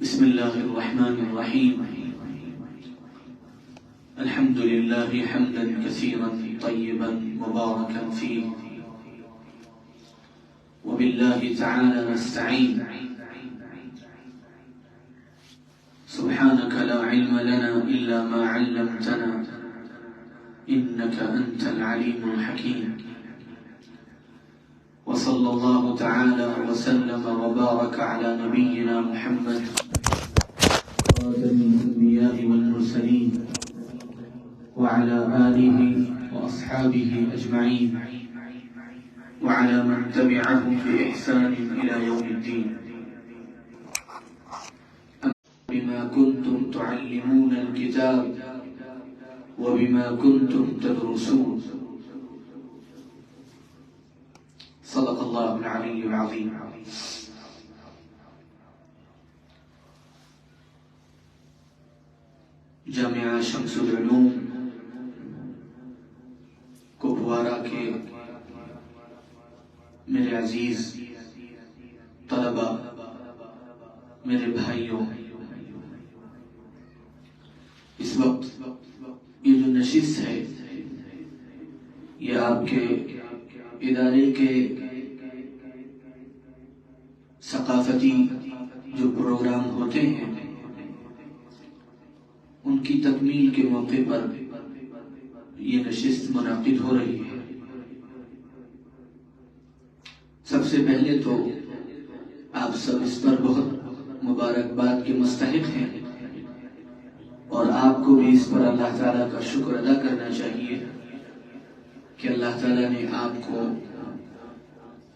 بسم الله الرحمن الرحيم. الحمد لله حمدا كثيرا طيبا مباركا فيه، وبالله تعالى نستعين. سبحانك لا علم لنا إلا ما علمتنا إنك أنت العليم الحكيم. وصلى الله تعالى وسلم وبارك على نبينا محمد خاتم الأنبياء والمرسلين وعلى آله وأصحابه أجمعين وعلى من تبعهم بإحسان إلى يوم الدين. بما كنتم تعلمون الكتاب وبما كنتم تدرسون. صدق الله العلي العظيم. جامعہ شمس العلوم کپوارہ کے میرے عزیز طلبہ، میرے بھائیوں، اس وقت یہ جو نشست ہے یہ آپ کے ادارے کے ثقافتی جو پروگرام ہوتے ہیں ان کی تکمیل کے موقع پر یہ نشست منعقد ہو رہی ہے۔ سب سے پہلے تو آپ سب اس پر بہت مبارکباد کے مستحق ہیں، اور آپ کو بھی اس پر اللہ تعالیٰ کا شکر ادا کرنا چاہیے کہ اللہ تعالیٰ نے آپ کو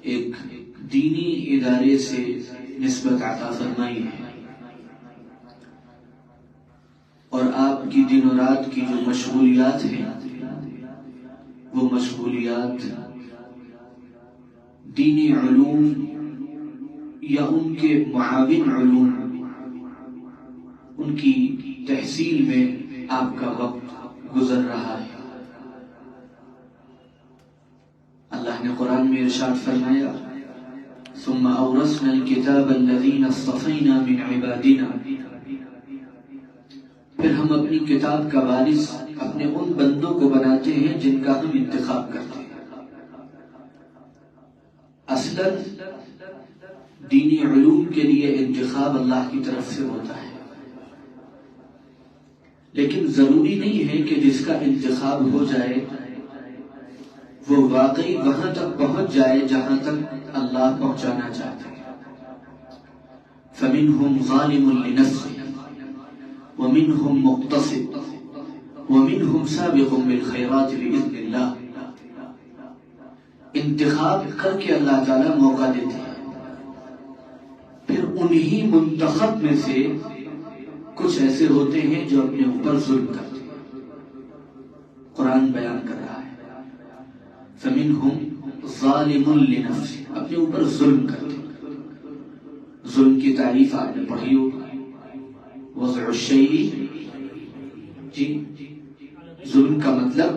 ایک دینی ادارے سے نسبت عطا فرمائی ہے، اور آپ کی دن و رات کی جو مشغولیات ہیں وہ مشغولیات دینی علوم یا ان کے معاون علوم ان کی تحصیل میں آپ کا وقت گزر رہا ہے۔ اللہ نے قرآن میں ارشاد فرمایا ثم اورثنا الكتاب الذين اصطفينا من عبادنا، پھر ہم اپنی کتاب کا وارث اپنے ان بندوں کو بناتے ہیں جن کا ہم انتخاب کرتے ہیں۔ اصلاً دینی علوم کے لیے انتخاب اللہ کی طرف سے ہوتا ہے، لیکن ضروری نہیں ہے کہ جس کا انتخاب ہو جائے وہ واقعی وہاں تک پہنچ جائے جہاں تک اللہ پہنچانا چاہتے ہیں۔ فَمِنْهُمْ ظَالِمٌ لِنَفْسِهِ وَمِنْهُمْ مُقْتَصِدٌ وَمِنْهُمْ سَابِقٌ بِالْخَيْرَاتِ بِإِذْنِ اللَّهِ۔ انتخاب کر کے اللہ تعالیٰ موقع دیتے ہیں، پھر انہی منتخب میں سے کچھ ایسے ہوتے ہیں جو اپنے اوپر ظلم کرتے ہیں۔ قرآن بیان کر رہا ہے فَمِنْهُمْ ظَالِمٌ لِنَفْسِهِ، اپنے اوپر ظلم کرتے ہیں۔ ظلم کی تعریف آپ نے پڑھی ہوگی، وضع الشیء، جی ظلم کا مطلب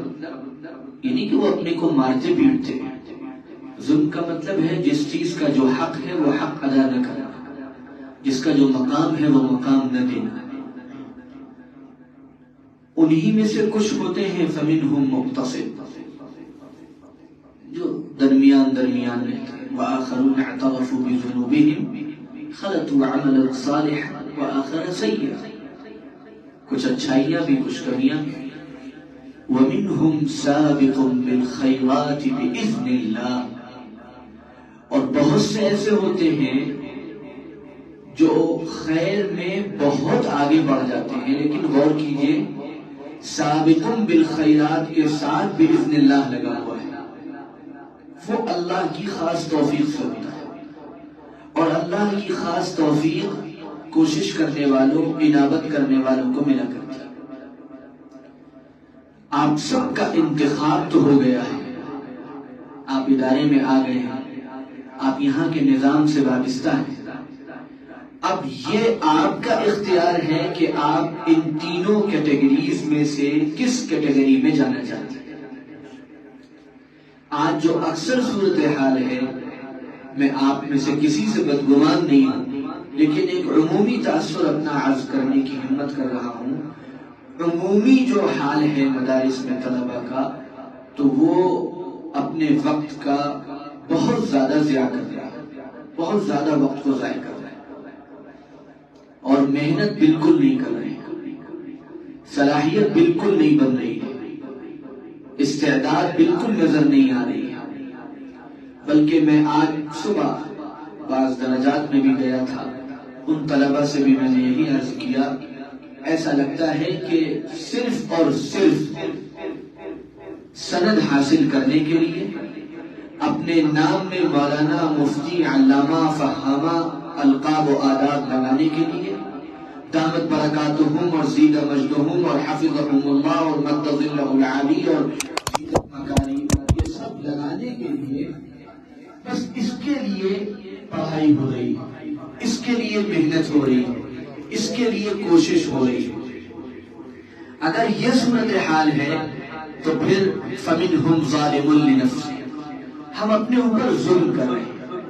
یعنی کہ وہ اپنے کو مارتے پیٹتے ہیں۔ ظلم کا مطلب ہے جس چیز کا جو حق ہے وہ حق ادا نہ کرنا، جس کا جو مقام ہے وہ مقام نہ دینا۔ انہی میں سے کچھ ہوتے ہیں فَمِنْهُمْ مُقْتَصِدٌ، جو درمیان رہتے ہیں، وَآخَرُونَ اعْتَرَفُوا بِذُنُوبِهِمْ خَلَطُوا عَمَلًا صَالِحًا وَآخَرَ سَيِّئًا، کچھ اچھائیاں بھی کچھ کمیاں بھی۔ وَمِنْهُمْ سَابِقٌ بِالْخَيْرَاتِ بِإِذْنِ اللَّهِ، اور بہت سے ایسے ہوتے ہیں جو خیر میں بہت آگے بڑھ جاتے ہیں، لیکن غور کیجئے سابقٌ بالخیرات کے ساتھ بِإِذْنِ اللہ لگا ہوا ہے، وہ اللہ کی خاص توفیق سے ہوتا ہے، اور اللہ کی خاص توفیق کوشش کرنے والوں، انابت کرنے والوں کو ملا کرتی ہے۔ آپ سب کا انتخاب تو ہو گیا ہے، آپ ادارے میں آ گئے ہیں، آپ یہاں کے نظام سے وابستہ ہیں، اب یہ آپ کا اختیار ہے کہ آپ ان تینوں کیٹیگریز میں سے کس کیٹیگری میں جانا چاہتے ہیں۔ آج جو اکثر صورتحال ہے، میں آپ میں سے کسی سے بدگمان نہیں ہوں، لیکن ایک عمومی تاثر اپنا عرض کرنے کی ہمت کر رہا ہوں۔ عمومی جو حال ہے مدارس میں طلبہ کا، تو وہ اپنے وقت کا بہت زیادہ ضیاع کر رہا ہے، بہت زیادہ وقت کو ضائع کر رہا ہے، اور محنت بالکل نہیں کر رہے ہیں، صلاحیت بالکل نہیں بن رہی ہے، استعداد بالکل نظر نہیں آ رہی ہے۔ بلکہ میں آج صبح بعض درجات میں بھی گیا تھا، ان طلبہ سے بھی میں نے یہی عرض کیا، ایسا لگتا ہے کہ صرف اور صرف سند حاصل کرنے کے لیے، اپنے نام میں مولانا، مفتی، علامہ، فہامہ القاب و آداب لگانے کے لیے، دامت برکاتہم اور زید مجدہم اور حفظہم اللہ اور مد ظلہ العالی اور مکاری، یہ سب لگانے کے لیے، بس اس کے لیے پڑھائی ہو رہی ہے، اس کے لیے محنت ہو رہی ہے، اس کے لیے کوشش ہو رہی ہے۔ اگر یہ صورتحال ہے تو پھر فمنہم ظالم لنفسہ، ہم اپنے اوپر ظلم کر رہے ہیں،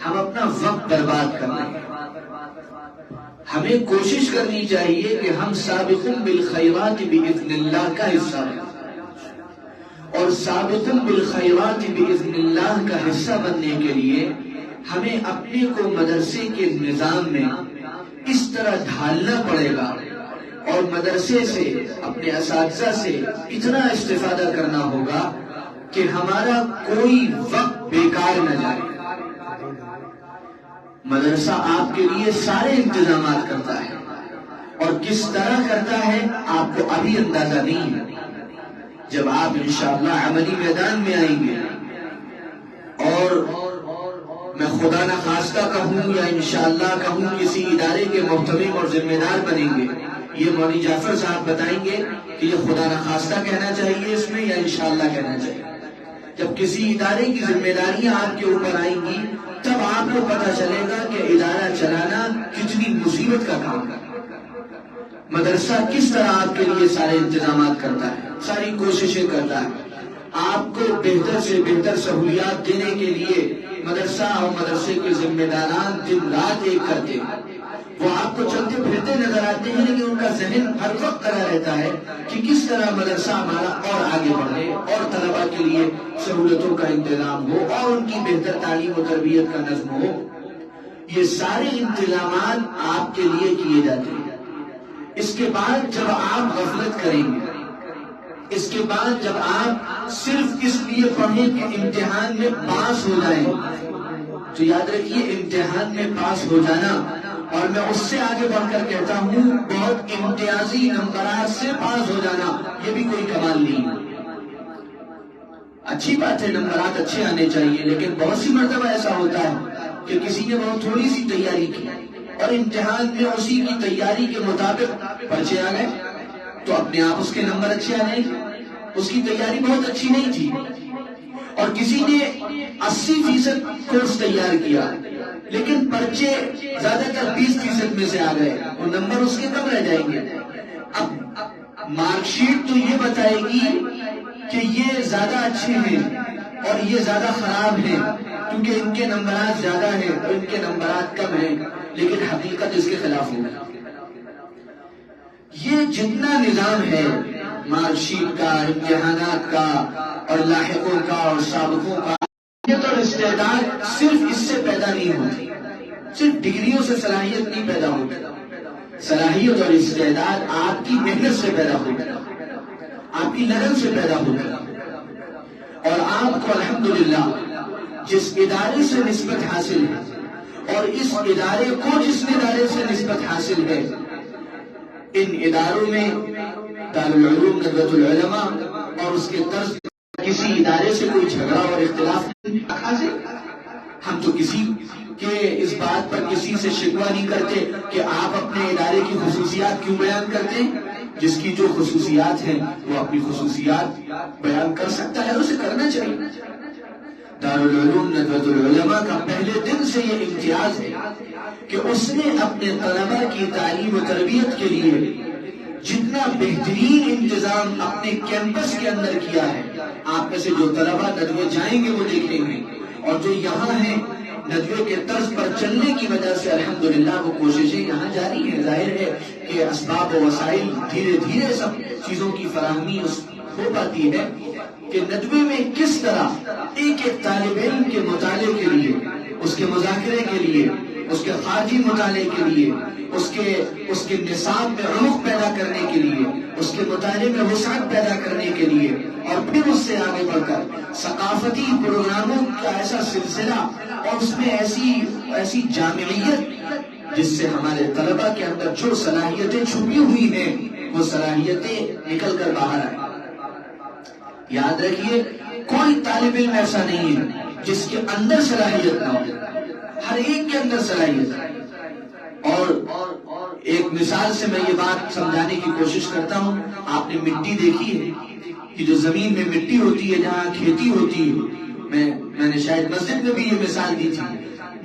ہم اپنا وقت برباد کر رہے ہیں۔ ہمیں کوشش کرنی چاہیے کہ ہم سابقون بالخیرات باذن اللہ کا حصہ بنیں، اور سابقون بالخیرات باذن اللہ کا حصہ بننے کے لیے ہمیں اپنے کو مدرسے کے نظام میں اس طرح ڈھالنا پڑے گا، اور مدرسے سے، اپنے اساتذہ سے اتنا استفادہ کرنا ہوگا کہ ہمارا کوئی وقت بیکار نہ جائے۔ مدرسہ آپ کے لیے سارے انتظامات کرتا ہے، اور کس طرح کرتا ہے آپ کو ابھی اندازہ نہیں ہے۔ جب آپ انشاءاللہ عملی میدان میں آئیں گے، اور میں خدا نخواستہ کہوں یا انشاءاللہ کہوں کسی ادارے کے محتمم اور ذمہ دار بنیں گے، یہ مولوی جعفر صاحب بتائیں گے کہ یہ خدا نخواستہ کہنا چاہیے اس میں یا انشاءاللہ کہنا چاہیے۔ جب کسی ادارے کی ذمہ داریاں آپ کے اوپر آئیں گی، تب آپ کو پتہ چلے گا کہ ادارہ چلانا کتنی مصیبت کا کام ہے۔ مدرسہ کس طرح آپ کے لیے سارے انتظامات کرتا ہے، ساری کوششیں کرتا ہے، آپ کو بہتر سے بہتر سہولیات دینے کے لیے مدرسہ اور مدرسے کے ذمہ داران دن رات ایک کرتے ہیں۔ وہ آپ کو چلتے پھرتے نظر آتے ہیں، لیکن ان کا ذہن ہر وقت کرا رہتا ہے کہ کس طرح مدرسہ ہمارا اور آگے بڑھے، اور طلبہ کے لیے سہولتوں کا انتظام ہو، اور ان کی بہتر تعلیم و تربیت کا نظم ہو۔ یہ سارے انتظامات آپ کے لیے کیے جاتے ہیں۔ اس کے بعد جب آپ غفلت کریں گے، اس کے بعد جب آپ صرف اس لیے پڑھیں کہ امتحان میں پاس ہو جائیں، تو یاد رکھیے امتحان میں پاس ہو جانا، اور میں اس سے آگے بڑھ کر کہتا ہوں بہت امتیازی نمبرات سے پاس ہو جانا، یہ بھی کوئی کمال نہیں ہے۔ اچھی بات ہے نمبرات اچھے آنے چاہیے، لیکن بہت سی مرتبہ ایسا ہوتا ہے کہ کسی نے بہت تھوڑی سی تیاری کی، اور امتحان میں اسی کی تیاری کے مطابق پرچے آ گئے، تو اپنے آپ اس کے نمبر اچھے آ جائیں گے۔ اس کی تیاری بہت اچھی نہیں تھی، اور کسی نے 80% کورس تیار کیا، لیکن پرچے زیادہ تر 20% میں سے آ گئے، وہ نمبر اس کے کم رہ جائیں گے۔ اب مارک شیٹ تو یہ بتائے گی کہ یہ زیادہ اچھے ہیں اور یہ زیادہ خراب ہیں، کیونکہ ان کے نمبرات زیادہ ہیں اور ان کے نمبرات کم ہیں، لیکن حقیقت اس کے خلاف ہوگی۔ یہ جتنا نظام ہے مارک شیٹ کا، امتحانات کا، اور لاحقوں کا اور سابقوں کا، یہ تو استعداد صرف اس سے پیدا نہیں ہوتی، صرف ڈگریوں سے صلاحیت نہیں پیدا ہوتی۔ صلاحیت اور استعداد آپ کی محنت سے پیدا ہوتی، آپ کی لگن سے پیدا ہوتی، اور آپ کو الحمدللہ جس ادارے سے نسبت حاصل ہے، اور اس ادارے کو جس ادارے سے نسبت حاصل ہے، ان اداروں میں دارالعلوم ندوۃ العلماء اور اس کے طرز کسی ادارے سے کوئی جھگڑا اور اختلاف نہیں حاصل۔ ہم تو کسی کے اس بات پر کسی سے شکوہ نہیں کرتے کہ آپ اپنے ادارے کی خصوصیات کیوں بیان کرتے ہیں۔ جس کی جو خصوصیات ہیں وہ اپنی خصوصیات بیان کر سکتا ہے، اسے کرنا چاہیے۔ دارالعلوم ندوۃ العلماء کا پہلے دن سے یہ امتیاز ہے کہ اس نے اپنے طلبہ کی تعلیم و تربیت کے لیے جتنا بہترین انتظام اپنے کیمپس کے اندر کیا ہے۔ آپ میں سے جو طلبہ ندوے جائیں گے وہ دیکھیں گے، اور جو یہاں ہیں ندوے کے طرز پر چلنے کی وجہ سے الحمدللہ وہ کوششیں یہاں جاری ہیں. ظاہر ہے کہ اسباب و وسائل دھیرے دھیرے سب چیزوں کی فراہمی ہو پاتی ہے کہ ندوے میں کس طرح ایک ایک طالب علم کے مطالعے کے لیے، اس کے مذاکرے کے لیے، اس کے خارجی مطالعے کے لیے، اس کے نصاب میں عمق پیدا کرنے کے لیے، اس کے مطالعے میں وسعت پیدا کرنے کے لیے، اور پھر اس سے آگے بڑھ کر ثقافتی پروگراموں کا ایسا سلسلہ اور اس میں ایسی جامعیت جس سے ہمارے طلبہ کے اندر جو صلاحیتیں چھپی ہوئی ہیں وہ صلاحیتیں نکل کر باہر آئیں. یاد رکھیے کوئی طالب علم ایسا نہیں ہے جس کے اندر صلاحیت نہ ہو، ہر ایک کے اندر صلاحیت ہے. اور ایک مثال سے میں یہ بات سمجھانے کی کوشش کرتا ہوں. آپ نے مٹی دیکھی ہے کہ جو زمین میں مٹی ہوتی ہے، جہاں کھیتی ہوتی ہے، میں نے شاید مسجد میں بھی یہ مثال دی تھی.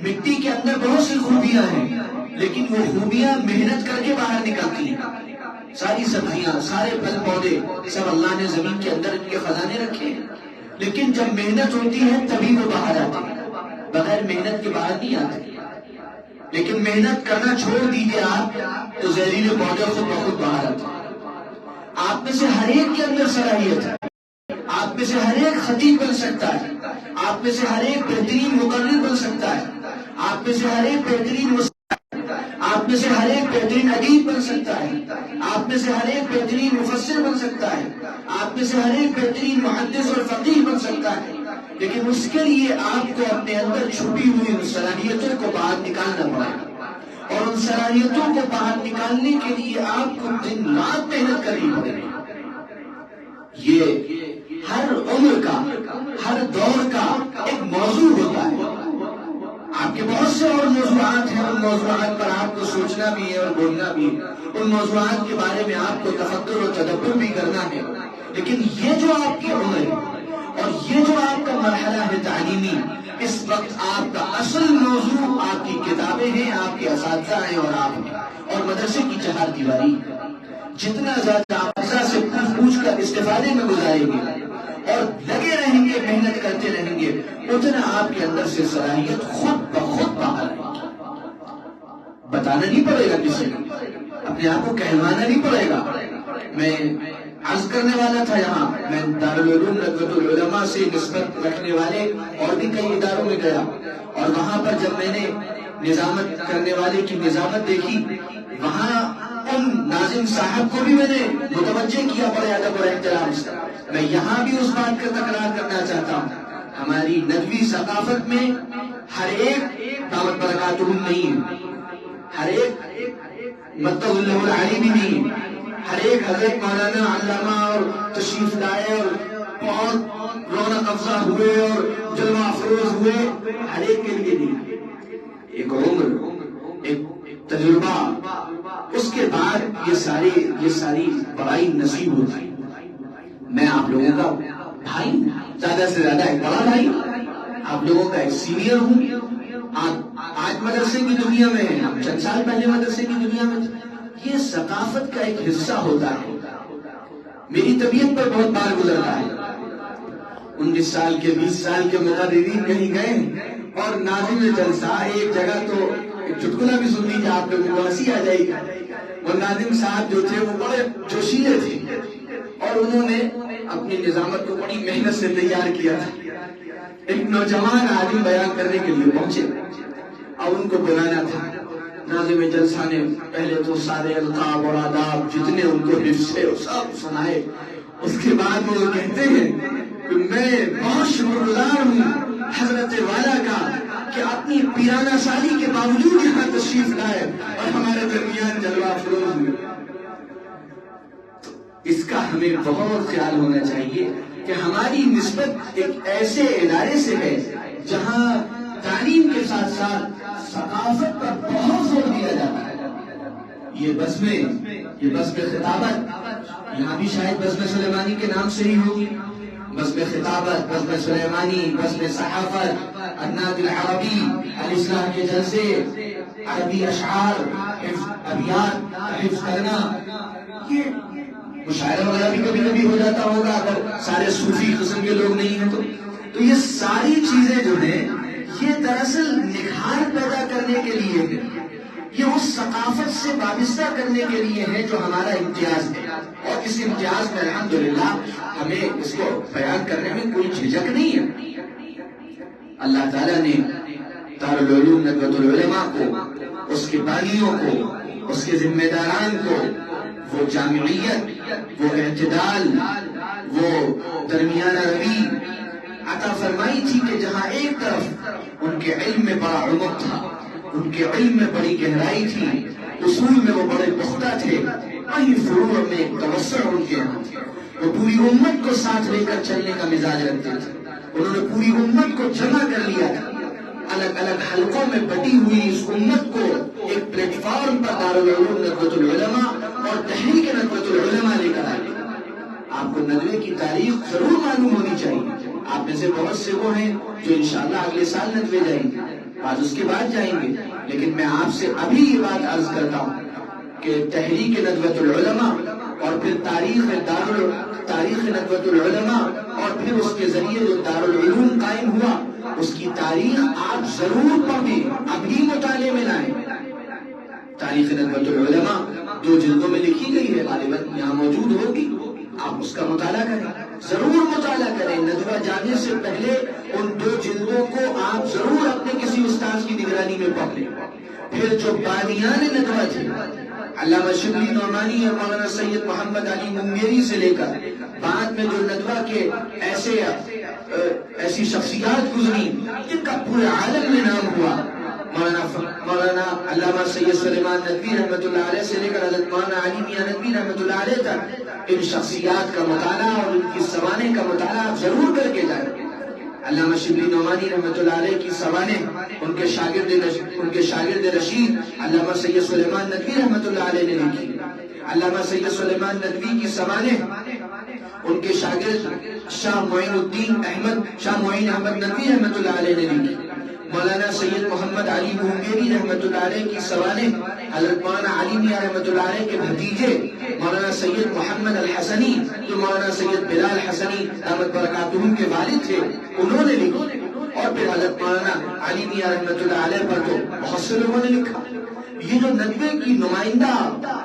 مٹی کے اندر بہت سی خوبیاں ہیں، لیکن وہ خوبیاں محنت کر کے باہر نکلتی ہیں. ساری سبزیاں، سارے پھل پودے، سب اللہ نے زمین کے اندر ان کے خزانے رکھے ہیں، لیکن جب محنت ہوتی ہے تبھی وہ باہر آتے ہیں. بغیر محنت کے باہر نہیں آتے. لیکن محنت کرنا چھوڑ دیجیے آپ تو زہریلے پودے خود بخود باہر آتے ہیں. آپ میں سے ہر ایک کے اندر صلاحیت ہے. آپ میں سے ہر ایک خطیب بن سکتا ہے. آپ میں سے ہر ایک بہترین مقرر بن سکتا ہے. آپ میں سے ہر ایک بہترین آپ میں سے ہر ایک بہترین ادیب بن سکتا ہے. آپ میں سے ہر ایک بہترین مفسر بن سکتا ہے. آپ میں سے ہر ایک بہترین محدث اور فقیہ بن سکتا ہے. لیکن اس کے لیے آپ کو اپنے اندر چھپی ہوئی ان صلاحیتوں کو باہر نکالنا پڑے گا، اور ان صلاحیتوں کو باہر نکالنے کے لیے آپ کو دن رات محنت کرنی پڑے گی. یہ ہر عمر کا، ہر دور کا ایک موضوع ہوتا ہے. آپ کے بہت سے اور موضوعات ہیں، ان موضوعات پر آپ کو سوچنا بھی ہے اور بولنا بھی ہے. ان موضوعات کے بارے میں آپ کو تفکر و تدبر بھی کرنا ہے. لیکن یہ جو آپ کی عمر ہے اور یہ جو آپ کا مرحلہ ہے تعلیمی، اس وقت آپ کا اصل موضوع آپ کی کتابیں ہیں، آپ کے اساتذہ ہیں اور آپ ہیں، اور مدرسے کی چہار دیواری. جتنا زیادہ آپ اساتذہ سے پوچھ کر استفادے میں گزاریں گے اور لگے رہیں گے، محنت کرتے رہیں گے، اتنا آپ کے اندر سے صلاحیت خود بخود باہر آئے گی. بتانا نہیں پڑے گا کسی کو، اپنے آپ کو کہلوانا نہیں پڑے گا. میں عرض کرنے والا تھا یہاں، میں دارالعلوم ندوۃ العلماء سے نسبت رکھنے والے اور بھی کئی اداروں میں گیا، اور وہاں پر جب میں نے نظامت کرنے والے کی نظامت دیکھی، وہاں ان ناظم صاحب کو بھی میں نے متوجہ کیا بڑے ادب اور احترام سے. میں یہاں بھی اس بات کا تکرار کرنا چاہتا ہوں، ہماری ندوی ثقافت میں ہر ایک دعوت برکاتہم نہیں ہے، ہر ایک مدہ اللہ العالی بھی نہیں ہے، ہر ایک حضرت مولانا علامہ اور تشریف لائے اور بہت رونق افزا ہوئے اور جلوہ افروز ہوئے، ہر ایک کے لیے نہیں. ایک عمر، ایک تجربہ، اس کے بعد یہ ساری بڑائی نصیب ہوتی. میں آپ لوگوں کا بھائی، زیادہ سے زیادہ ایک بڑا بھائی، آپ لوگوں کا ایک سینئر ہوں. آج مدرسے کی دنیا میں ہیں، ہم چند سال پہلے مدرسے کی دنیا میں تھے. یہ ثقافت کا ایک حصہ ہوتا ہے. میری طبیعت پر بہت بار گزرتا ہے. 19 سال کے 20 سال کے مقررین کہیں گئے اور ناظم جلسہ ایک جگہ، تو ایک چٹکلا بھی سن لیجیے، آپ لوگوں کو ہنسی آ جائے گی. وہ ناظم صاحب جو تھے وہ بڑے جوشیلے تھے اور انہوں نے اپنی نظامت کو بڑی محنت سے تیار کیا. ایک نوجوان عالم بیان کرنے کے لیے پہنچے اور ان کو بلانا تھا. ناظم جلسہ نے پہلے تو سارے القاب اور آداب جتنے ان کو حفظ ہے سب سنائے. اس کے بعد وہ کہتے ہیں کہ میں بہت شکر گزار ہوں حضرت والا کا کہ اپنی پیرانہ سالی کے باوجود یہاں تشریف لائے اور ہمارے درمیان جلوہ افروز ہوئے. اس کا ہمیں بہت خیال ہونا چاہیے کہ ہماری نسبت ایک ایسے ادارے سے ہے جہاں تعلیم کے ساتھ ساتھ ثقافت پر بہت زور دیا جاتا ہے. یہ بزم خطابت یہاں بھی شاید بزم سلیمانی کے نام سے ہی ہوگی. بزم خطابت، بزم سلیمانی، بزم صحافت، الناد العربی، الاصلاح کے جلسے، عربی اشعار، ابیات حفظ کرنا، یہ مشاعرہ وغیرہ بھی کبھی کبھی ہو جاتا ہوگا اگر سارے صوفی قسم کے لوگ نہیں ہیں تو یہ ساری چیزیں جو ہیں یہ دراصل نکھار پیدا کرنے کے لیے ہے، یہ اس ثقافت سے وابستہ کرنے کے لیے ہے جو ہمارا امتیاز ہے، اور اس امتیاز میں الحمدللہ ہمیں اس کو بیان کرنے میں کوئی جھجک نہیں ہے۔ اللہ تعالیٰ نے دارالعلوم ندوۃ العلماء کو، اس کے بانیوں کو، اس کے ذمہ داران کو وہ جامعیت، وہ اعتدال، وہ درمیانہ روی عطا فرمائی تھی کہ جہاں ایک طرف ان کے علم میں بڑا عمق تھا، ان کے علم میں بڑی گہرائی تھی، اصول میں وہ بڑے پختہ تھے، وہیں فروع میں ایک توسع ان کے یہاں تھے۔ وہ پوری امت کو ساتھ لے کر چلنے کا مزاج رکھتے تھے، انہوں نے پوری امت کو جمع کر لیا تھا، الگ الگ حلقوں میں بٹی ہوئی اس امت کو ایک پلیٹ فارم پر دارالعلوم ندوۃ العلماء اور تحریک ندوۃ العلماء لے کر آئے۔ آپ کو ندوے کی تاریخ ضرور معلوم ہونی چاہیے۔ آپ میں سے بہت سے وہ ہیں جو انشاءاللہ اگلے سال ندوے جائیں گے، بعد اس کے بعد جائیں گے، لیکن میں آپ سے ابھی یہ بات عرض کرتا ہوں کہ تحریک ندوۃ العلماء اور پھر تاریخ ندوۃ العلماء اور پھر اس کے ذریعے جو دارالعلوم قائم ہوا، اس کی تاریخ آپ ضرور پڑھیں، ابھی مطالعے میں لائیں۔ تاریخ ندوۃ العلماء 2 جلدوں میں لکھی گئی ہے، غالباً یہاں موجود ہوگی، آپ اس کا مطالعہ کریں، ضرور مطالعہ کریں۔ ندوہ جانے سے پہلے ان 2 جلدوں کو آپ ضرور اپنے کسی استاذ کی نگرانی میں پڑھ لیں۔ پھر جو بانیان ندوہ تھے، علامہ شبلی نعمانی اور مولانا سید محمد علی منگیری سے لے کر بعد میں جو ندوہ کے ایسی شخصیات گزری جن کا پورے عالم میں نام ہوا، مولانا علامہ سید سلیمان ندوی رحمۃ اللہ علیہ سے لے کر حضرت مولانا علی میاں ندوی رحمۃ اللہ علیہ تک، ان شخصیات کا مطالعہ اور ان کی سوانح کا مطالعہ آپ ضرور کر کے جائیں۔ علامہ شبلی نعمانی رحمۃ اللہ علیہ کی سوانح ان کے شاگرد رشید علامہ سید سلیمان ندوی رحمۃ اللہ علیہ نے لکھی۔ علامہ سید سلیمان ندوی کی سوانح ان کے شاگرد شاہ معین احمد ندوی رحمۃ اللہ علیہ نے لکھی۔ مولانا سید محمد علی منگیری رحمۃ اللہ علیہ کی سوانح حضرت مولانا علی میاں رحمۃ اللہ علیہ کے بھتیجے مولانا سید محمد الحسنی، جو مولانا سید بلال حسنی دامت برکاتہم کے والد تھے، انہوں نے لکھی۔ اور پھر حضرت مولانا علی میاں رحمۃ اللہ علیہ پر تو بہت سے لوگوں نے لکھا۔ یہ جو ندوے کی نمائندہ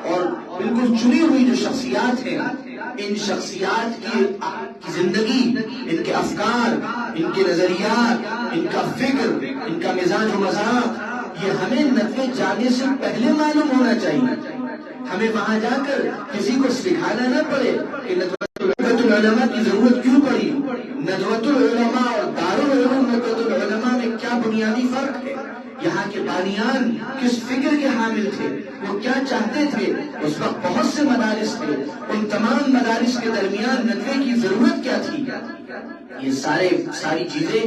اور بالکل چنی ہوئی جو شخصیات ہیں، ان شخصیات کی زندگی، ان کے افکار، ان کے نظریات، ان کا فکر، ان کا مزاج و مذاق، یہ ہمیں ندوے جانے سے پہلے معلوم ہونا چاہیے۔ ہمیں وہاں جا کر کسی کو سکھانا نہ پڑے کہ ندوۃ العلماء کی ضرورت کیوں پڑی، ندوۃ العلماء اور دارالعلوم ندوۃ العلماء میں کیا بنیادی فرق ہے، یہاں کے بانیان کس فکر کے حامل تھے، وہ کیا چاہتے تھے، اس وقت بہت سے مدارس تھے، ان تمام مدارس کے درمیان ندوے کی ضرورت کیا تھی، یہ ساری چیزیں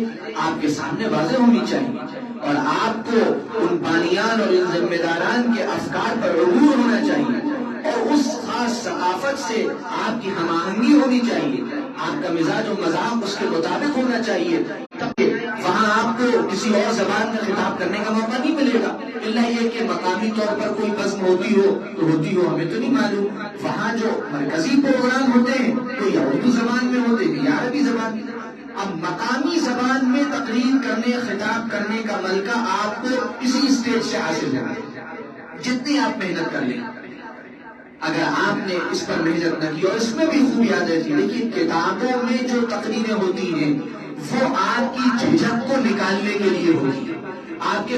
آپ کے سامنے واضح ہونی چاہیے، اور آپ کو ان بانیان اور ان ذمہ داران کے افکار پر عبور ہونا چاہیے، اور اس خاص ثقافت سے آپ کی ہم آہنگی ہونی چاہیے، آپ کا مزاج و مذاق اس کے مطابق ہونا چاہیے، وہاں آپ کو کسی اور زبان میں خطاب کرنے کا موقع نہیں ملے گا، اللہ یہ کہ مقامی طور پر کوئی بزم ہوتی ہو تو ہوتی ہو، ہمیں تو نہیں معلوم۔ وہاں جو مرکزی پروگرام ہوتے ہیں تو یا اردو زبان میں ہوتے ہیں یا عربی زبان میں۔ اب مقامی زبان میں تقریر کرنے، خطاب کرنے کا ملکہ آپ کو اسی اسٹیج سے حاصل ہے، جتنی آپ محنت کر لیں۔ اگر آپ نے اس پر محنت نہ کی، اور اس میں بھی خوب یادیں تھی، لیکن کتابوں میں جو تقریریں ہوتی ہیں وہ آپ کی جھجک کو نکالنے کے لیے ہوتی ہے، آپ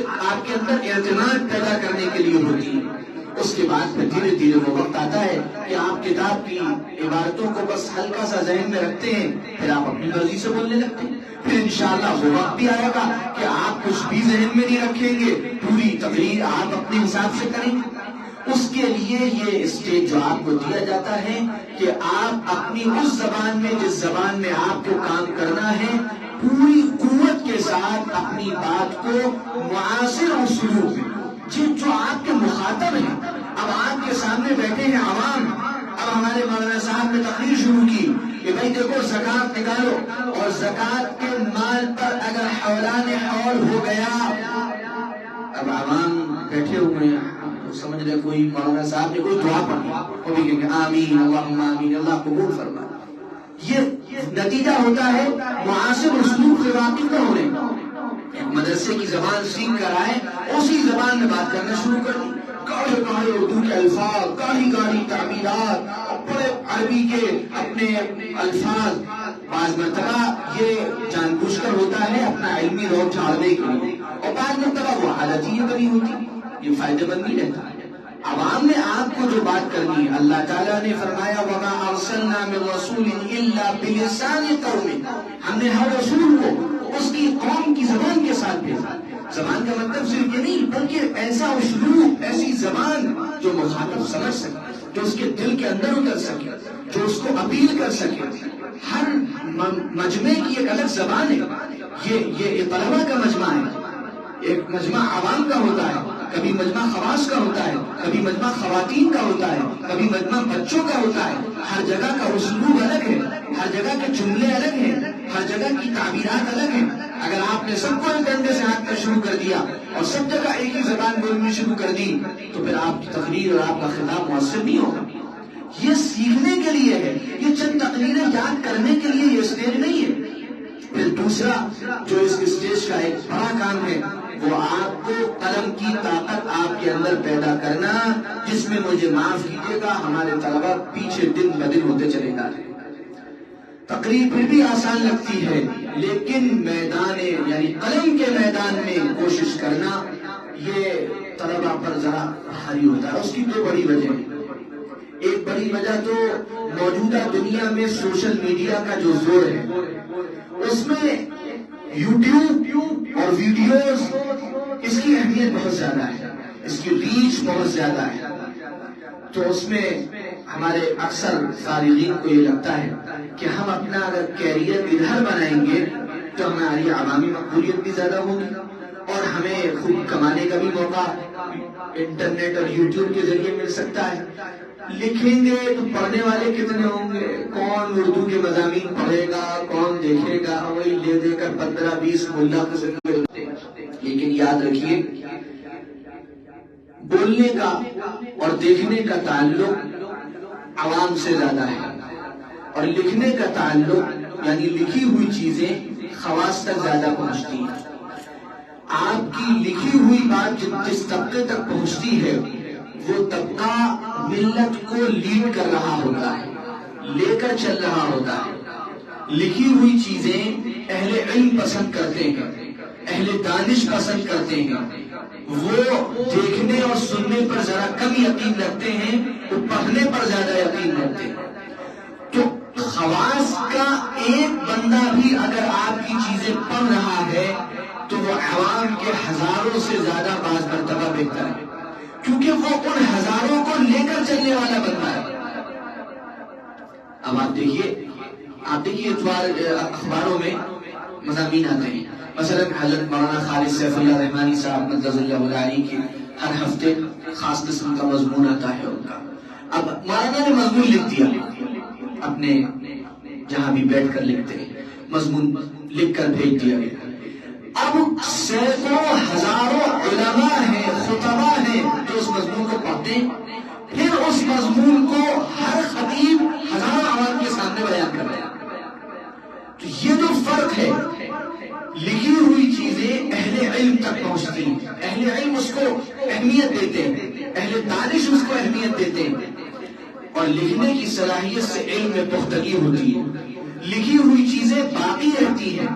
کے اندر اعتماد پیدا کرنے کے لیے ہوتی ہے۔ اس کے بعد پھر دھیرے دھیرے وہ وقت آتا ہے کہ آپ کتاب کی عبارتوں کو بس ہلکا سا ذہن میں رکھتے ہیں، پھر آپ اپنی مرضی سے بولنے لگتے ہیں۔ پھر انشاءاللہ وہ وقت بھی آئے گا کہ آپ کچھ بھی ذہن میں نہیں رکھیں گے، پوری تقریر آپ اپنے حساب سے کریں گے۔ اس کے لیے یہ اسٹیج جو آپ کو دیا جاتا ہے کہ آپ اپنی اس زبان میں، جس زبان میں آپ کو کام کرنا ہے، پوری قوت کے ساتھ اپنی بات کو معاصر اسلوب میں، جو آپ کے مخاطب ہیں، اب آپ کے سامنے بیٹھے ہیں عوام، اب ہمارے مولانا صاحب نے تقریر شروع کی کہ بھائی دیکھو زکوٰۃ نکالو، اور زکوٰۃ کے مال پر اگر حولان حول ہو گیا، اب عوام بیٹھے ہوئے ہیں، سمجھ رہے کوئی مولانا صاحب نے کوئی دعا پڑھی، وہ بھی کہیں گے آمین اللہم آمین، اللہ قبول فرما۔ یہ نتیجہ ہوتا ہے معاصر اسلوب سے واقف نہ ہونے کا۔ مدرسے کی زبان سیکھ کر آئے، اسی زبان میں بات کرنا شروع کر دی، گاڑے گاڑے اردو کے الفاظ، گاڑی گاڑی تعبیرات، بڑے عربی کے اپنے الفاظ۔ بعض مرتبہ یہ جان بوجھ کر ہوتا ہے اپنا علمی روب جھاڑنے کے لیے، اور بعض مرتبہ وہ حالت ہی بنی ہوتی، یہ فائدہ مند نہیں رہتا۔ عوام میں آپ کو جو بات کرنی ہے، اللہ تعالیٰ نے فرمایا وَمَا أَرْسَلْنَا مِن رَّسُولٍ إِلَّا بِلِسَانِ قَوْمِهِ، ہم نے ہر رسول کو اس کی قوم کی زبان کے ساتھ بھیجا۔ زبان کا مطلب صرف یہ نہیں، بلکہ ایسا اسلوب، ایسی زبان جو مخاطب سمجھ سکے، جو اس کے دل کے اندر اتر سکے، جو اس کو اپیل کر سکے۔ ہر مجمع کی ایک الگ زبان ہے، یہ طلبہ کا مجمع ہے، ایک مجمع عوام کا ہوتا ہے، کبھی مجمع خواص کا ہوتا ہے، کبھی مجمع خواتین کا ہوتا ہے، کبھی مجمع بچوں کا ہوتا ہے۔ ہر جگہ کا اسلوب الگ ہے، ہر جگہ کے جملے الگ ہیں، ہر جگہ کی تعبیرات الگ ہیں۔ اگر آپ نے سب کو ایک ڈنڈے سے ہاتھ کر شروع کر دیا اور سب جگہ ایک ہی زبان بولنی شروع کر دی تو پھر آپ کی تقریر اور آپ کا خطاب مؤثر نہیں ہوگا۔ یہ سیکھنے کے لیے ہے، یہ چند تقریریں یاد کرنے کے لیے یہ اسٹیج نہیں ہے۔ پھر دوسرا جو اس اسٹیج کا ایک بڑا کام ہے وہ آپ کو قلم کی طاقت آپ کے اندر پیدا کرنا، جس میں مجھے معاف کیجیے گا ہمارے طلبہ پیچھے دن بدن ہوتے چلے جاتے ہیں۔ تقریر پھر بھی آسان لگتی ہے، لیکن میدان یعنی قلم کے میدان میں کوشش کرنا یہ طلبہ پر ذرا بھاری ہوتا ہے۔ اس کی دو بڑی وجہ ہیں۔ ایک بڑی وجہ تو موجودہ دنیا میں سوشل میڈیا کا جو زور ہے، اس میں یوٹیوب اور ویڈیوز اس کی اہمیت بہت زیادہ ہے، اس کی ریچ بہت زیادہ ہے۔ تو اس میں ہمارے اکثر فارغین کو یہ لگتا ہے کہ ہم اپنا اگر کیریئر ادھر بنائیں گے تو ہماری عوامی مقبولیت بھی زیادہ ہوگی اور ہمیں خوب کمانے کا بھی موقع انٹرنیٹ اور یوٹیوب کے ذریعے مل سکتا ہے۔ لکھیں گے تو پڑھنے والے کتنے ہوں گے؟ کون اردو کے مضامین پڑھے گا؟ کون دیکھے گا؟ وہی لے دے کر 15-20 ملا قسم کے ہوتے ہیں۔ لیکن یاد رکھیے، بولنے کا اور دیکھنے کا تعلق عوام سے زیادہ ہے، اور لکھنے کا تعلق یعنی لکھی ہوئی چیزیں خواص تک زیادہ پہنچتی ہیں۔ آپ کی لکھی ہوئی بات جس طبقے تک پہنچتی ہے وہ طبقہ ملت کو لیڈ کر رہا ہوتا ہے، لے کر چل رہا ہوتا ہے۔ لکھی ہوئی چیزیں اہل علم پسند کرتے ہیں، اہل دانش پسند کرتے ہیں، وہ دیکھنے اور سننے پر ذرا کم یقین رکھتے ہیں، وہ پڑھنے پر زیادہ یقین رکھتے ہیں۔ تو خواص کا ایک بندہ بھی اگر آپ کی چیزیں پڑھ رہا ہے تو وہ عوام کے ہزاروں سے زیادہ بعض مرتبہ بہتر ہے، کیونکہ وہ ان ہزاروں کو لے کر چلنے والا بندہ ہے۔ اب آپ دیکھیے اخباروں میں مضامین آتے ہیں، مثلا حضرت مولانا خالد سیف اللہ رحمانی صاحب مدد اللہ علیہ کی ہر ہفتے خاص قسم کا مضمون آتا ہے ان کا۔ اب مولانا نے مضمون لکھ دیا، اپنے جہاں بھی بیٹھ کر لکھتے ہیں، مضمون لکھ کر بھیج دیا گیا۔ اب سینکڑوں ہزاروں علماء ہیں، خطباء ہیں جو اس مضمون کو پڑھتے ہیں، پھر اس مضمون کو ہر خطیب ہزاروں عوام کے سامنے بیان کر رہے ہیں۔ تو یہ جو فرق ہے، لکھی ہوئی چیزیں اہل علم تک پہنچتی ہیں، اہل علم اس کو اہمیت دیتے ہیں، اہل دانش اس کو اہمیت دیتے ہیں، اور لکھنے کی صلاحیت سے علم میں پختگی ہوتی ہے۔ لکھی ہوئی چیزیں باقی رہتی ہیں،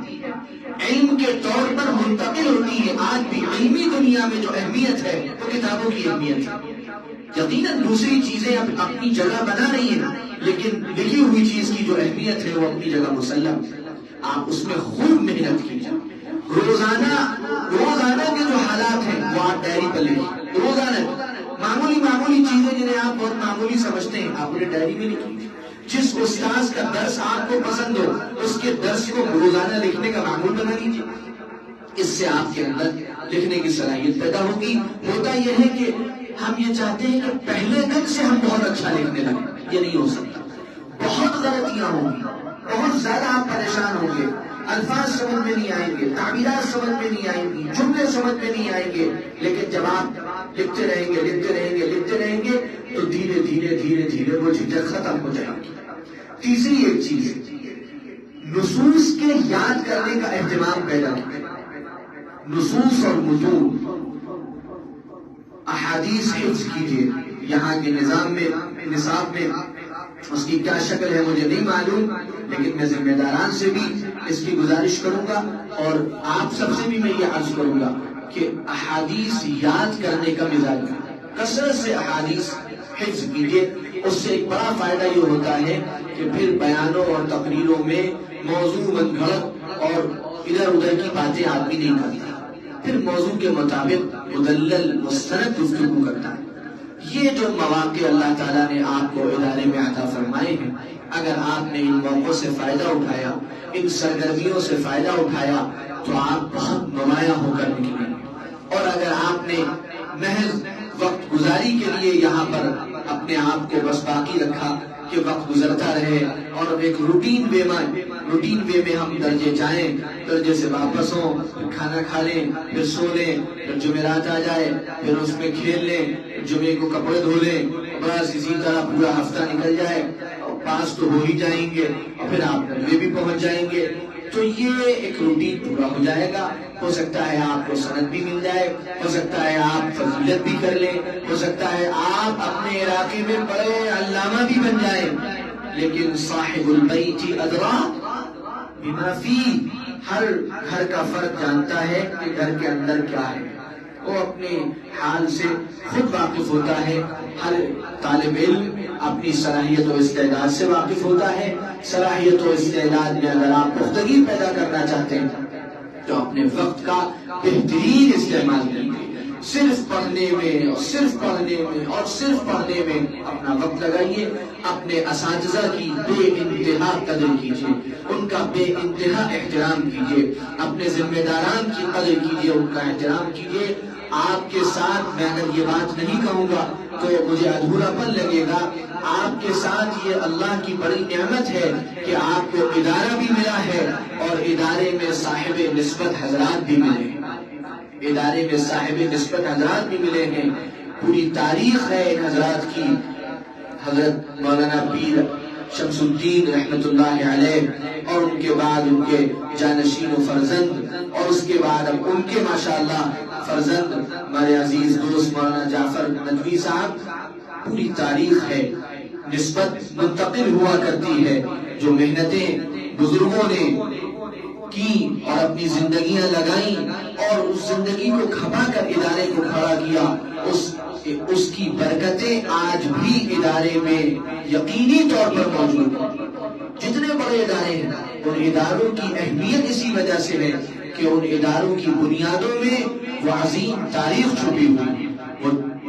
علم کے طور پر منتقل ہوتی ہے۔ آج بھی علمی دنیا میں جو اہمیت ہے وہ کتابوں کی اہمیت ہے۔ یقیناً دوسری چیزیں اب اپنی جگہ بنا رہی ہیں، لیکن لکھی ہوئی چیز کی جو اہمیت ہے وہ اپنی جگہ مسلم۔ آپ اس میں خوب محنت کیجیے، روزانہ کے جو حالات ہیں وہ آپ ڈائری پر لکھیں، روزانہ معمولی چیزیں جنہیں آپ بہت معمولی سمجھتے ہیں آپ انہیں ڈائری میں لکھیں۔ جس استاذ کا درس آپ کو پسند ہو اس کے درس کو روزانہ لکھنے کا معمول بنا لیجیے، اس سے آپ کے اندر لکھنے کی صلاحیت پیدا ہوگی۔ ہوتا یہ ہے کہ ہم یہ چاہتے ہیں کہ پہلے دن سے ہم بہت اچھا لکھنے لگیں، یہ نہیں ہو سکتا۔ بہت غلطیاں ہوں گی، بہت زیادہ آپ پریشان ہوں گے، الفاظ سمجھ میں نہیں آئیں گے، تعبیرات سمجھ میں نہیں آئیں گی، جملے سمجھ میں نہیں آئیں گے، لیکن جب آپ لکھتے رہیں گے تو دھیرے وہ جھجک ختم ہو جائے گی۔ تیسری ایک چیز، نصوص کے یاد کرنے کا اہتمام پیدا کریں۔ نصوص اور متون احادیث حفظ کیجیے. یہاں کے نظام میں نصاب میں اس کی کیا شکل ہے مجھے نہیں معلوم، لیکن میں ذمہ داران سے بھی اس کی گزارش کروں گا اور آپ سب سے بھی میں یہ عرض کروں گا کہ احادیث یاد کرنے کا مزاج کثرت سے احادیث حفظ کیجیے. اس سے ایک بڑا فائدہ یہ ہوتا ہے کہ پھر بیانوں اور تقریروں میں موضوع من گھڑت اور ادھر ادھر کی باتیں آدمی نہیں کرتا، پھر موضوع کے مطابق مدلل مستند گفتگو کرتا ہے. یہ جو مواقع اللہ تعالیٰ نے آپ کو ادارے میں عطا فرمائے ہیں، اگر آپ نے ان موقعوں سے فائدہ اٹھایا، ان سرگرمیوں سے فائدہ اٹھایا تو آپ بہت نمایاں ہو کر نکلیں. اور اگر آپ نے محض وقت گزاری کے لیے یہاں پر اپنے آپ کو بس باقی رکھا کہ وقت گزرتا رہے اور ایک روٹین وے میں ہم درجے جائیں، درجے سے واپس ہوں، پھر کھانا کھا لیں، پھر سو لیں، پھر جمعرات آ جائے، پھر اس میں کھیل لیں، جمعے کو کپڑے دھو لیں، بس اسی طرح پورا ہفتہ نکل جائے اور پاس تو ہو ہی جائیں گے اور پھر آپ ندوے بھی پہنچ جائیں گے، تو یہ ایک روٹین پورا ہو جائے گا. ہو سکتا ہے آپ کو سند بھی مل جائے، ہو سکتا ہے آپ فضیلت بھی کر لیں، ہو سکتا ہے آپ اپنے علاقے میں بڑے علامہ بھی بن جائیں، لیکن صاحب البیت ادری بما فیہ، ہر گھر کا فرد جانتا ہے کہ گھر کے اندر کیا ہے، وہ اپنے حال سے خود واقف ہوتا ہے. ہر طالب علم اپنی صلاحیت و استعداد سے واقف ہوتا ہے. صلاحیت و استعداد میں اگر آپ پختگی پیدا کرنا چاہتے ہیں تو اپنے وقت کا بہترین استعمال کیجیے. صرف پڑھنے میں اور صرف پڑھنے میں اور صرف پڑھنے میں اپنا وقت لگائیے. اپنے اساتذہ کی بے انتہا قدر کیجیے، ان کا بے انتہا احترام کیجیے، اپنے ذمہ داران کی قدر کیجیے، ان کا احترام کیجیے. آپ کے ساتھ میں اگر یہ بات نہیں کہوں گا تو مجھے ادھورا پن لگے گا. آپ کے ساتھ یہ اللہ کی بڑی نعمت ہے کہ آپ کو ادارہ بھی ملا ہے اور ادارے میں صاحب نسبت حضرات بھی ملے ہیں، ادارے میں صاحب نسبت حضرات بھی ملے ہیں. پوری تاریخ ہے ان حضرات کی. حضرت مولانا پیر شمس الدین رحمت اللہ علیہ اور ان کے بعد ان کے جانشین و فرزند اور اس کے بعد اب ان کے ماشاءاللہ فرزند ہمارے عزیز دوست مولانا جعفر ندوی صاحب. پوری تاریخ ہے، نسبت منتقل ہوا کرتی ہے. جو محنتیں بزرگوں نے کی اور اپنی زندگیاں لگائیں اور اس زندگی کو کھپا کر ادارے کو کھڑا کیا، اس کی برکتیں آج بھی ادارے میں یقینی طور پر موجود ہیں. جتنے بڑے ادارے ہیں ان اداروں کی اہمیت اسی وجہ سے ہے کہ ان اداروں کی بنیادوں میں وہ عظیم تاریخ چھپی ہوئی.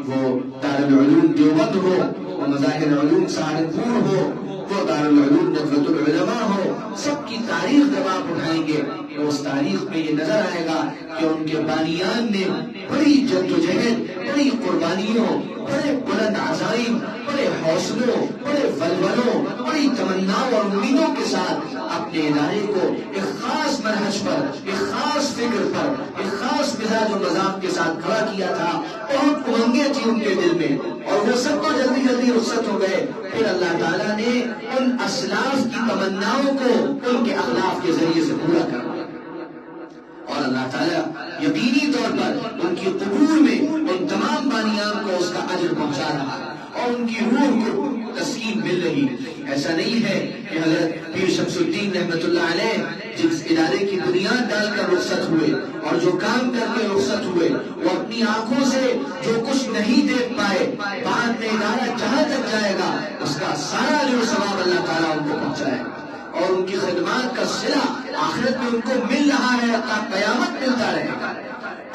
وہ دارالعلوم دیوبند ہو، وہ مظاہر علوم سہارنپور ہو، وہ دارالعلوم ندوۃ العلماء ہو، سب کی تاریخ جب آپ اٹھائیں گے تو اس تاریخ میں یہ نظر آئے گا کہ ان کے بانیان نے بڑی جدوجہد، بڑی قربانیوں، بڑے بلند عزائم، بڑے حوصلوں، بڑے ولولوں، بڑی تمناؤں اور امیدوں کے ساتھ اپنے ادارے کو ایک خاص منہج پر، ایک خاص فکر پر، ایک خاص مزاج و مذاق کے ساتھ کھڑا کیا تھا. بہت امنگیں تھی ان کے دل میں اور وہ سب کو جلدی جلدی رخصت ہو گئے. پھر اللہ تعالیٰ نے ان اسلاف کی تمناؤں کو ان کے اخلاق کے ذریعے سے پورا کر دیا اور اللہ تعالیٰ یقینی طور پر ان کی قبور میں ان تمام بانیان کو اس کا اجر پہنچا رہا اور ان کی روح کو تسکین مل رہی. ایسا نہیں ہے کہ حضرت پیر شمس الدین رحمت اللہ علیہ جس ادارے کی بنیاد ڈال کر رخصت ہوئے اور جو کام کر کے رخصت ہوئے، وہ اپنی آنکھوں سے جو کچھ نہیں دیکھ پائے، بعد میں ادارہ جہاں تک جائے گا اس کا سارا جو ثواب اللہ تعالیٰ ان کو پہنچائے گا اور ان کی خدمات کا صلہ آخرت میں ان کو مل رہا ہے تا قیامت ملتا رہے گا.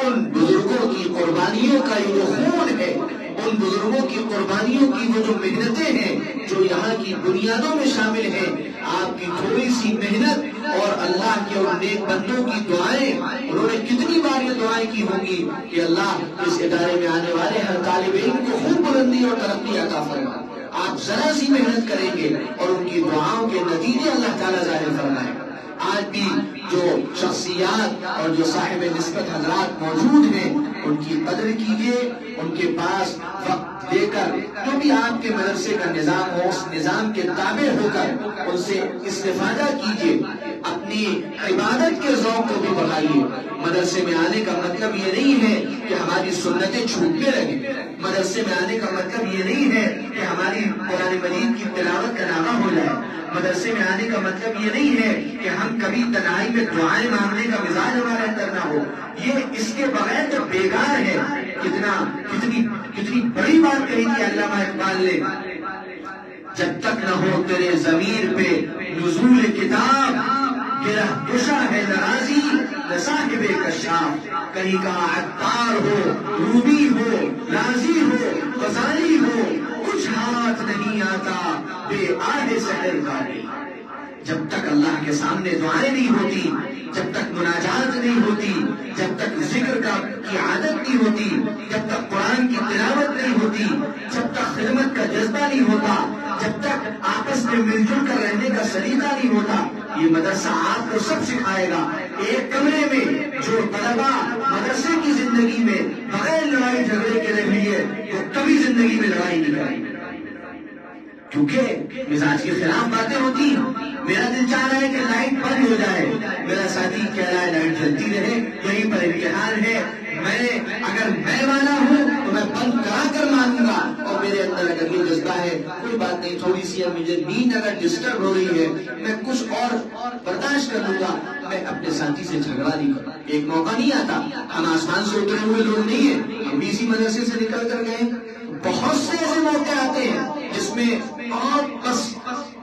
ان بزرگوں کی قربانیوں کا یہ جو خون ہے، ان بزرگوں کی قربانیوں کی وہ جو محنتیں ہیں جو یہاں کی بنیادوں میں شامل ہیں، آپ کی تھوڑی سی محنت اور اللہ کے اور نیک بندوں کی دعائیں، انہوں نے کتنی بار یہ دعائیں کی ہوں گی کہ اللہ اس ادارے میں آنے والے ہر طالب علم کو خوب بلندی اور ترقی عطا فرما. آپ ذرا سی محنت کریں گے اور ان کی دعاؤں کے نتیجے اللہ تعالیٰ ظاہر فرمائے گا. آج بھی جو شخصیات اور جو صاحب نسبت حضرات موجود ہیں ان کی قدر کیجیے. ان کے پاس وقت دے کر جو بھی آپ کے مدرسے کا نظام ہو اس نظام کے تابع ہو کر ان سے استفادہ کیجیے. اپنی عبادت کے ذوق کو بھی بڑھائیے. مدرسے میں آنے کا مطلب یہ نہیں ہے کہ ہماری سنتیں چھوٹنے لگیں. مدرسے میں آنے کا مطلب یہ نہیں ہے کہ ہماری قرآن مجید کی تلاوت کا ناغہ ہو جائے. مدرسے میں آنے کا مطلب یہ نہیں ہے کہ ہم کبھی تنہائی میں دعائیں مانگنے کا مزاج ہمارے اندر نہ ہو. یہ اس کے بغیر تو بیکار ہے. کتنی بڑی بات کہی تھی علامہ اقبال نے. جب تک نہ ہو تیرے ضمیر پہ نزول کتاب گرہ گشا ہے ناراضی نہ صاحب کشاف. کہیں کا عطار ہو رومی ہو راضی ہو غزالی ہو کچھ ہاتھ نہیں آتا بے آہ سحر کا. جب تک اللہ کے سامنے دعائیں نہیں ہوتی، جب تک مناجات نہیں ہوتی، جب تک ذکر کی عادت نہیں ہوتی، جب تک قرآن کی تلاوت نہیں ہوتی، جب تک خدمت کا جذبہ نہیں ہوتا، جب تک آپس میں مل جل کر رہنے کا سلیقہ نہیں ہوتا، یہ مدرسہ آپ کو سب سکھائے گا. ایک کمرے میں جو طلبا مدرسے کی زندگی میں بغیر لڑائی جھگڑے کے رہ لیے وہ کبھی زندگی میں لڑائی نہیں کریں گے، کیونکہ مزاج کے خلاف باتیں ہوتی ہیں. میرا دل چاہ رہا ہے کہ لائٹ بند ہو جائے، میرا ساتھی کہہ رہا ہے لائٹ جلتی رہے. یہیں پر امتحان ہے. اگر میں والا ہوں تو میں بند کرا کر مانوں گا، اور میرے اندر اگر یہ جذبہ ہے کوئی بات نہیں، تھوڑی سی مجھے نیند اگر ڈسٹرب ہو رہی ہے میں کچھ اور برداشت کر لوں گا، میں اپنے ساتھی سے جھگڑا نہیں کروں. ایک موقع نہیں آتا، ہم آسمان سے اترے ہوئے لوگ نہیں ہیں، ہم بھی اسی مدرسے سے نکل کر گئے. بہت سے ایسے موقع آتے ہیں جس میں اور بس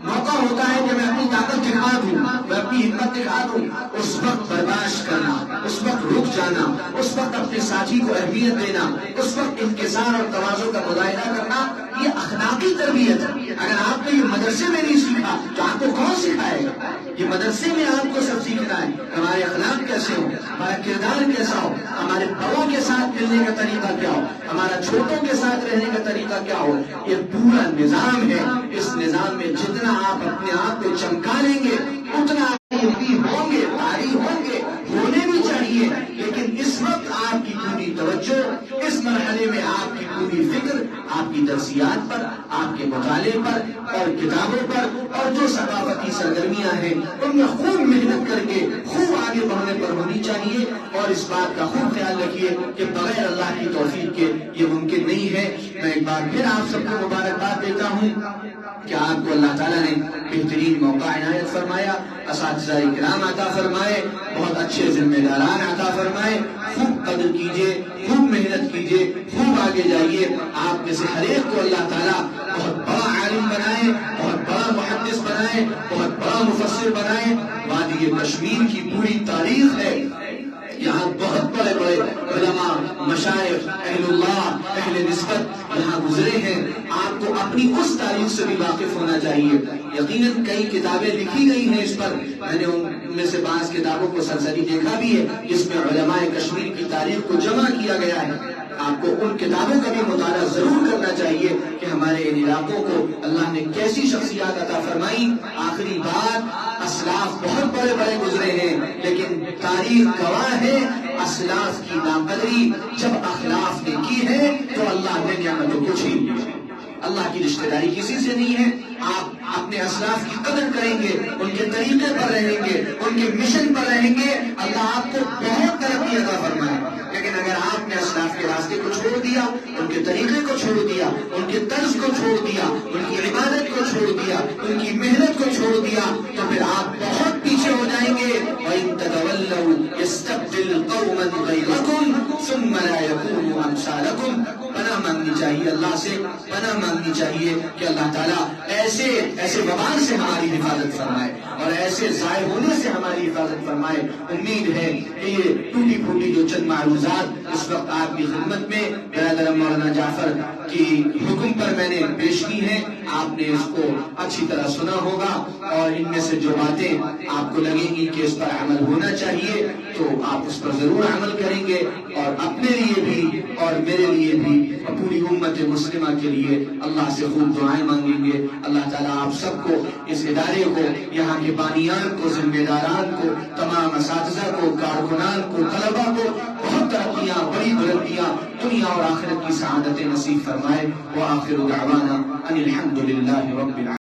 موقع ہوتا ہے کہ میں اپنی طاقت دکھا دوں، میں اپنی ہمت دکھا دوں. اس وقت برداشت کرنا، اس وقت رک جانا، اس وقت اپنے ساتھی کو اہمیت دینا، اس وقت انکسار اور تواضع کا مظاہرہ کرنا، یہ اخلاقی تربیت ہے. اگر آپ نے یہ مدرسے میں نہیں سیکھا تو آپ کو کون سکھائے گا؟ یہ مدرسے میں آپ کو سب سیکھنا ہے. ہمارے اخلاق کیسے ہو، ہمارا کردار کیسا ہو، ہمارے بڑوں کے ساتھ ملنے کا طریقہ کیا ہو، ہمارا چھوٹوں کے ساتھ رہنے کا طریقہ کیا ہو. یہ پورا نظام ہے. اس نظام میں جتنا آپ اپنے آپ کو چمکا لیں گے اتنا ہوں گے، بھاری ہوں گے، ہونے بھی چاہیے. لیکن اس وقت آپ کی پوری توجہ اس مرحلے میں آپ کی پوری فکر آپ کی درسیات پر، آپ کے مطالعے پر اور کتابوں پر اور جو ثقافتی سرگرمیاں ہیں ان میں خوب محنت کر کے خوب آگے بڑھنے پر ہونی چاہیے. اور اس بات کا خوب خیال رکھیے کہ بغیر اللہ کی توفیق کے یہ ممکن نہیں ہے. میں ایک بار پھر آپ سب کو مبارکباد دیتا ہوں کہ آپ کو اللہ تعالیٰ نے بہترین موقع عنایت فرمایا، اساتذہ کرام عطا فرمائے، بہت اچھے ذمہ داران عطا فرمائے. خوب قدر کیجئے، خوب محنت کیجئے، خوب آگے جائیے. آپ میں سے ہر ایک کو اللہ تعالیٰ بہت بڑا عالم بنائے، بہت بڑا محدث بنائے، بہت بڑا مفسر بنائے. وادی کشمیر کی پوری تاریخ ہے، یہاں بہت بڑے بڑے علماء، مشائخ، اہل اللہ، اہل نسبت یہاں گزرے ہیں. آپ کو اپنی اس تاریخ سے بھی واقف ہونا چاہیے. یقیناً کئی کتابیں لکھی گئی ہیں اس پر، میں نے ان میں سے بعض کتابوں کو سرسری دیکھا بھی ہے جس میں علماء کشمیر کی تاریخ کو جمع کیا گیا ہے. آپ کو ان کتابوں کا بھی مطالعہ ضرور کرنا چاہیے کہ ہمارے ان علاقوں کو اللہ نے کیسی شخصیات عطا فرمائی. آخری بات، اسلاف بہت بڑے بڑے گزرے ہیں لیکن تاریخ گواہ ہے اسلاف کی ناقدری جب اخلاف نے کی ہے تو اللہ نے نعمتوں کو چھین لیا. اللہ کی رشتہ داری کسی سے نہیں ہے. آپ اپنے اسلاف کی قدر کریں گے، ان کے طریقے پر رہیں گے، ان کے مشن پر رہیں گے، اللہ آپ کو بہت ترقی عطا فرمائے. لیکن اگر آپ نے اسلاف کے راستے کو چھوڑ دیا، ان کے طریقے کو چھوڑ دیا، ان کے طرز کو چھوڑ دیا، ان کی عبادت کو چھوڑ دیا، ان کی محنت کو چھوڑ دیا تو پھر آپ بہت پیچھے ہو جائیں گے. وَإِن تَتَوَلَّوْا يَسْتَبْدِلْ قَوْمًا غَيْرَكُمْ ثُمَّ لَا يَكُونُوا أَمْثَالَكُمْ. پناہ مانگنی چاہیے اللہ سے، پناہ مانگنی چاہیے کہ اللہ تعالیٰ ایسے وبال سے ہماری حفاظت فرمائے اور ایسے ضائع ہونے سے ہماری حفاظت فرمائے. امید ہے کہ یہ ٹوٹی پھوٹی جو چند معروضات اس وقت آپ کی خدمت میں برادر مولانا جعفر کی حکم پر میں نے پیش کی ہیں، آپ نے اس کو اچھی طرح سنا ہوگا اور ان میں سے جو باتیں آپ کو لگیں گی کہ اس پر عمل ہونا چاہیے تو آپ اس پر ضرور عمل کریں گے. اور اپنے لیے بھی اور میرے لیے بھی اور پوری امت مسلمہ کے لیے اللہ سے خوب دعائیں مانگیں گے. اللہ تعالیٰ آپ سب کو، اس ادارے کو، یہاں کے بانیان کو، ذمہ داران کو، تمام اساتذہ کو، کارکنان کو، طلبہ کو بہت ترقیاں، بڑی بلندیاں، دنیا اور آخرت کی سعادتیں نصیب فرمائے۔ وآخر دعوانا ان الحمد للہ رب العالمین۔